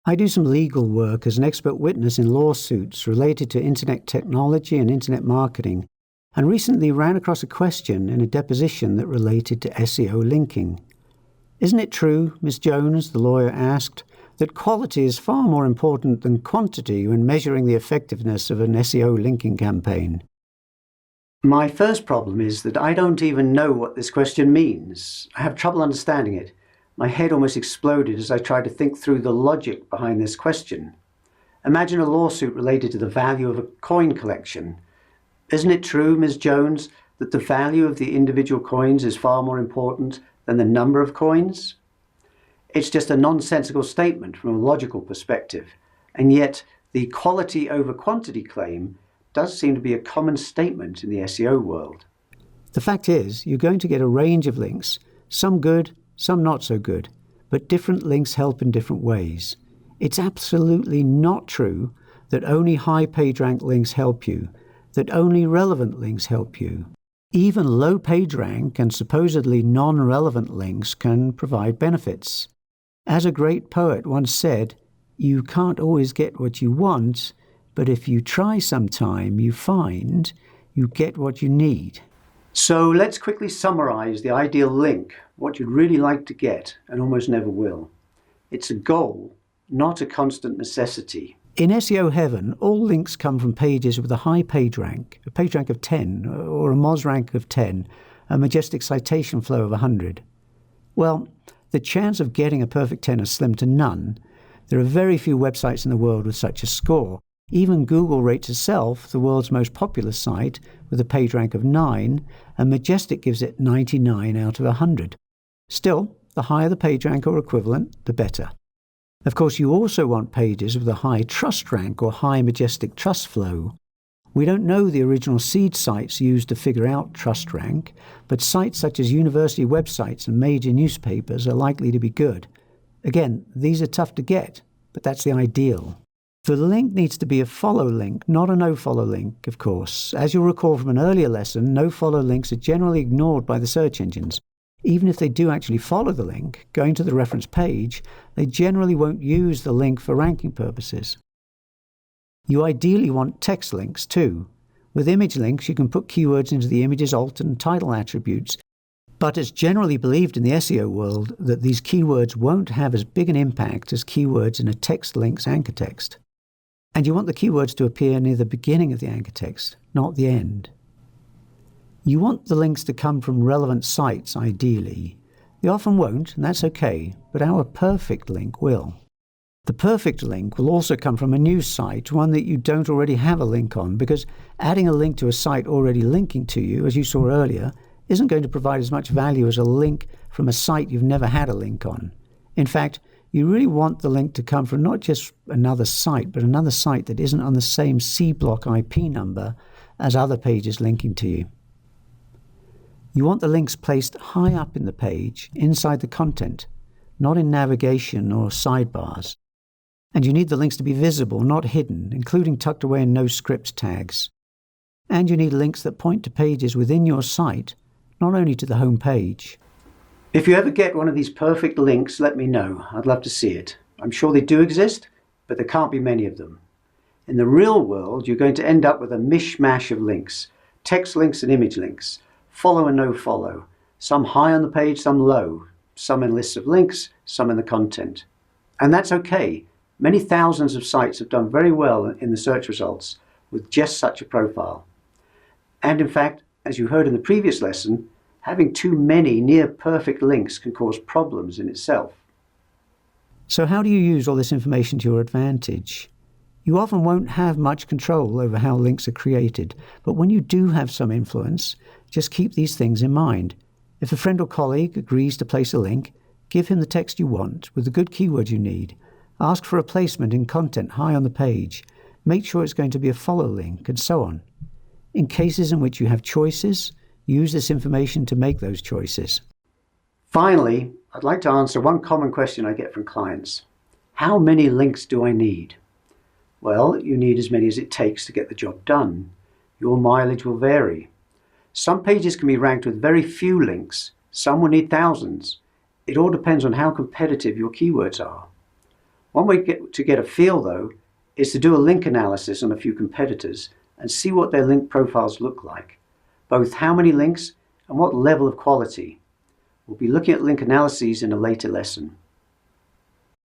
I do some legal work as an expert witness in lawsuits related to internet technology and internet marketing, and recently ran across a question in a deposition that related to SEO linking. "Isn't it true, Miss Jones," the lawyer asked, "that quality is far more important than quantity when measuring the effectiveness of an SEO linking campaign?" My first problem is that I don't even know what this question means. I have trouble understanding it. My head almost exploded as I tried to think through the logic behind this question. Imagine a lawsuit related to the value of a coin collection. Isn't it true, Ms. Jones, that the value of the individual coins is far more important than the number of coins? It's just a nonsensical statement from a logical perspective, and yet the quality over quantity claim does seem to be a common statement in the SEO world. The fact is, you're going to get a range of links, some good, some not so good, but different links help in different ways. It's absolutely not true that only high page rank links help you, that only relevant links help you. Even low page rank and supposedly non-relevant links can provide benefits. As a great poet once said, "You can't always get what you want, but if you try sometime, you find you get what you need." So let's quickly summarize the ideal link, what you'd really like to get and almost never will. It's a goal, not a constant necessity. In SEO heaven, all links come from pages with a high page rank of 10, or a Moz rank of 10, a majestic citation flow of 100. Well, the chance of getting a perfect 10 is slim to none. There are very few websites in the world with such a score. Even Google rates itself the world's most popular site with a page rank of 9, and Majestic gives it 99 out of 100. Still, the higher the page rank or equivalent, the better. Of course, you also want pages with a high trust rank or high Majestic trust flow. We don't know the original seed sites used to figure out trust rank, but sites such as university websites and major newspapers are likely to be good. Again, these are tough to get, but that's the ideal. The link needs to be a follow link, not a no-follow link, of course. As you'll recall from an earlier lesson, no-follow links are generally ignored by the search engines. Even if they do actually follow the link, going to the reference page, they generally won't use the link for ranking purposes. You ideally want text links too. With image links, you can put keywords into the image's alt and title attributes, but it's generally believed in the SEO world that these keywords won't have as big an impact as keywords in a text link's anchor text. And you want the keywords to appear near the beginning of the anchor text, not the end. You want the links to come from relevant sites, ideally. They often won't, and that's okay, but our perfect link will. The perfect link will also come from a news site, one that you don't already have a link on, because adding a link to a site already linking to you, as you saw earlier, isn't going to provide as much value as a link from a site you've never had a link on. In fact, you really want the link to come from not just another site, but another site that isn't on the same C-block IP number as other pages linking to you. You want the links placed high up in the page, inside the content, not in navigation or sidebars. And you need the links to be visible, not hidden, including tucked away in no scripts tags. And you need links that point to pages within your site, not only to the home page. If you ever get one of these perfect links, let me know. I'd love to see it. I'm sure they do exist, but there can't be many of them. In the real world, you're going to end up with a mishmash of links, text links and image links, follow and no follow, some high on the page, some low, some in lists of links, some in the content. And that's okay. Many thousands of sites have done very well in the search results with just such a profile. And in fact, as you heard in the previous lesson, having too many near-perfect links can cause problems in itself. So how do you use all this information to your advantage? You often won't have much control over how links are created, but when you do have some influence, just keep these things in mind. If a friend or colleague agrees to place a link, give him the text you want with the good keywords you need. Ask for a placement in content high on the page. Make sure it's going to be a follow link, and so on. In cases in which you have choices, use this information to make those choices. Finally, I'd like to answer one common question I get from clients. How many links do I need? Well, you need as many as it takes to get the job done. Your mileage will vary. Some pages can be ranked with very few links. Some will need thousands. It all depends on how competitive your keywords are. One way to get a feel, though, is to do a link analysis on a few competitors and see what their link profiles look like, both how many links and what level of quality. We'll be looking at link analyses in a later lesson.